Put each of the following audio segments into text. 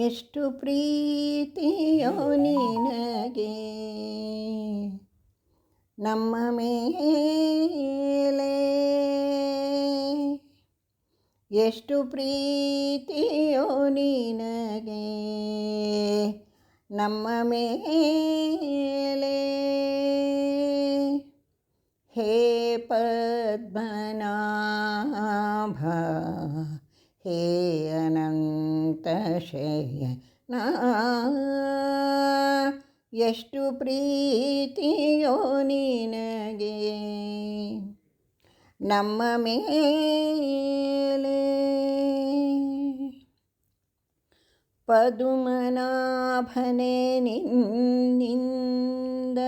ಎಷ್ಟು ಪ್ರೀತಿಯೋ ನಿನಗೆ ನಮ್ಮ ಮೇಲೆ, ಎಷ್ಟು ಪ್ರೀತಿಯೋ ನಿನಗೆ ನಮ್ಮ ಮೇಲೆ. ಹೇ ಪದ್ಮನಾಭ, ಹೇ ಅನಂತ ಶಯನ, ಎಷ್ಟು ಪ್ರೀತಿಯೋ ನಿನಗೆ ನಮ್ಮ ಮೇಲೆ. ಪದ್ಮನಾಭನೇ ನಿನ್ನಿಂದ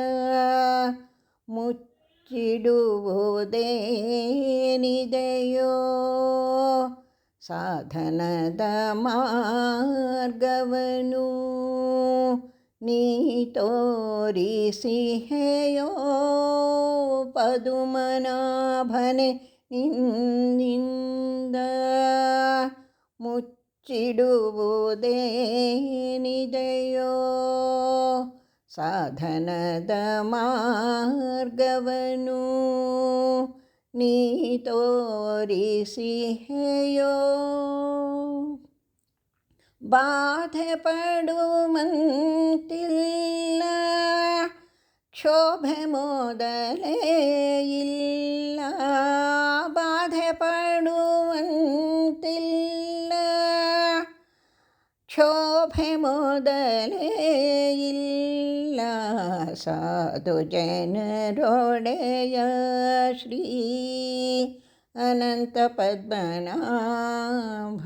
ಮುಚ್ಚಿಡುವುದೇನಿದೆಯೋ, ಸಾಧನದ ಮಾರ್ಗವನು ನೀ ತೋರಿಸಿಹೆಯೋ. ಪದ್ಮನಾಭನೇ ನಿನ್ನಿಂದ ಮುಚ್ಚಿಡುವುದೇನಿದೆಯೋ, ಸಾಧನದ ಮಾರ್ಗವನು ನೀ ತೋರಿಸಿಹೆಯೋ. ಬಾಧೆ ಪಡುವಂತಿಲ್ಲ, ಕ್ಷೋಭೆ ಮೊದಲೇ ಇಲ್ಲ. ಬಾಧೆ ಪಡುವಂತಿಲ್ಲ, ಕ್ಷೋಭೆ ಮೊದಲೇ ಇಲ್ಲ. ಸಾಧು ಜನರೊಡೆಯ ಶ್ರೀ ಅನಂತ ಪದ್ಮನಾಭ,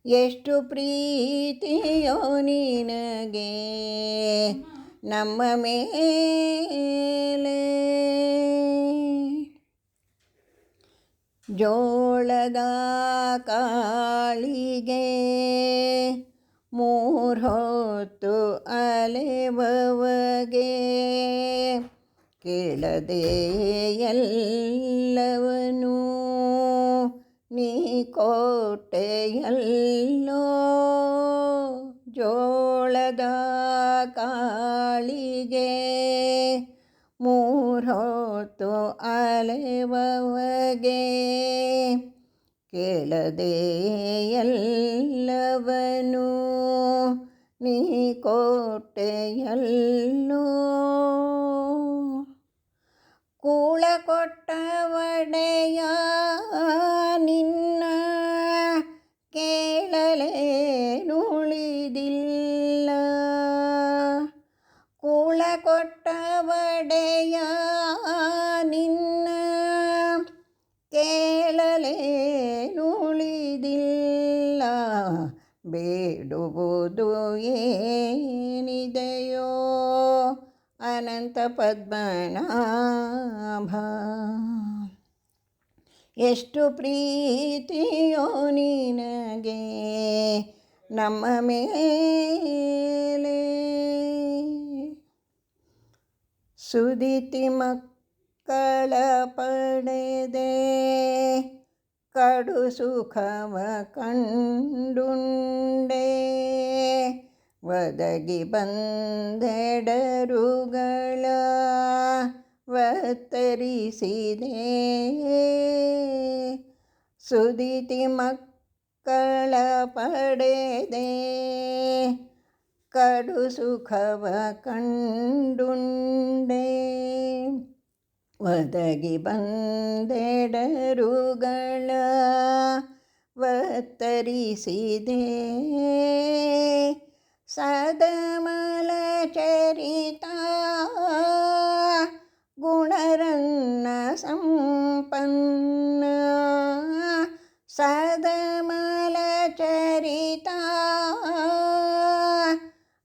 ಎಷ್ಟು ಪ್ರೀತಿಯೋ ನಿನಗೆ ನಮ್ಮ ಮೇಲೆ. ಜೋಳದ ಕಾಳಿಗೆ ಮೂರೊತ್ತು ಅಲೆವವಗೆ, ಕೇಳದೆ ಎಲ್ಲವನು ನೀ ಕೊಟ್ಟೆಯಲ್ಲೋ. ಜೋಳದ ಕಾಳಿಗೆ ಮೂರೊತ್ತು ಅಲೆವವಗೆ, ಕೇಳದೆ ಎಲ್ಲವನು ನೀ ಕೊಟ್ಟೆಯಲ್ಲೋ. ಕೂಳ ಕೊಟ್ಟ ಒಡೆಯ ನಿನ್ನ ಕೇಳಲೇನುಳಿದಿಲ್ಲ. ಕೂಳ ಕೊಟ್ಟ ಒಡೆಯ ನಿನ್ನ ಕೇಳಲೇನುಳಿದಿಲ್ಲ. ಬೇಡುವುದು ಏನಿದೆಯೋ ಅನಂತ ಪದ್ಮನಾಭ, ಎಷ್ಟು ಪ್ರೀತಿಯೋ ನಿನಗೆ ನಮ್ಮ ಮೇಲೆ. ಸುದಿತಿ ಮಕ್ಕಳ ಪಡೆದೆ ಕಡು ಸುಖವ ಕಂಡುಂಡೆ, ಒದಗಿ ಬಂದೆಡರುಗಳ ವತ್ತರಿಸಿದೆ. ಸುದಿತಿ ಮಕ್ಕಳ ಪಡೆದೆ ಕಡು ಸುಖವ ಕಂಡುಂಡೆ, ಒದಗಿ ಬಂದೆಡರುಗಳ ವತ್ತರಿಸಿದೆ. ಸದಮಲ ಚರಿತ ಗುಣರನ್ನ ಸಂಪನ್ನ, ಸದಮಲ ಚರಿತ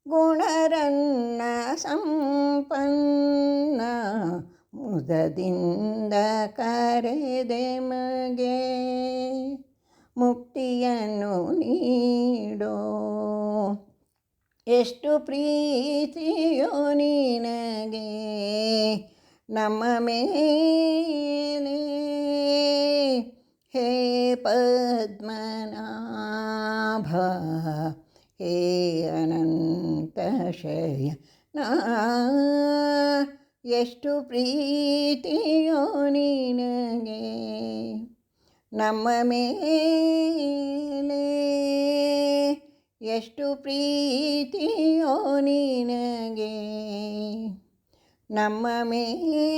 ಗುಣರನ್ನ ಸಂಪನ್ನ, ಮುದದಿಂದ ಕರೆದೆ ಮಗೆ ಮುಕ್ತಿಯನ್ನು ನೀಡೋ. ಎಷ್ಟು ಪ್ರೀತಿಯೋ ನಿನಗೆ ನಮ್ಮ ಮೇಲೆ. ಹೇ ಪದ್ಮನಾಭ ಹೇ ಅನಂತ ಶಯನ ಎಷ್ಟು ಪ್ರೀತಿಯೋ ನಿನಗೆ ನಮ್ಮ ಮೇಲೆ ಎಷ್ಟು ಪ್ರೀತಿಯೋ ನಿನಗೆ ನಮ್ಮ ಮೇಲೆ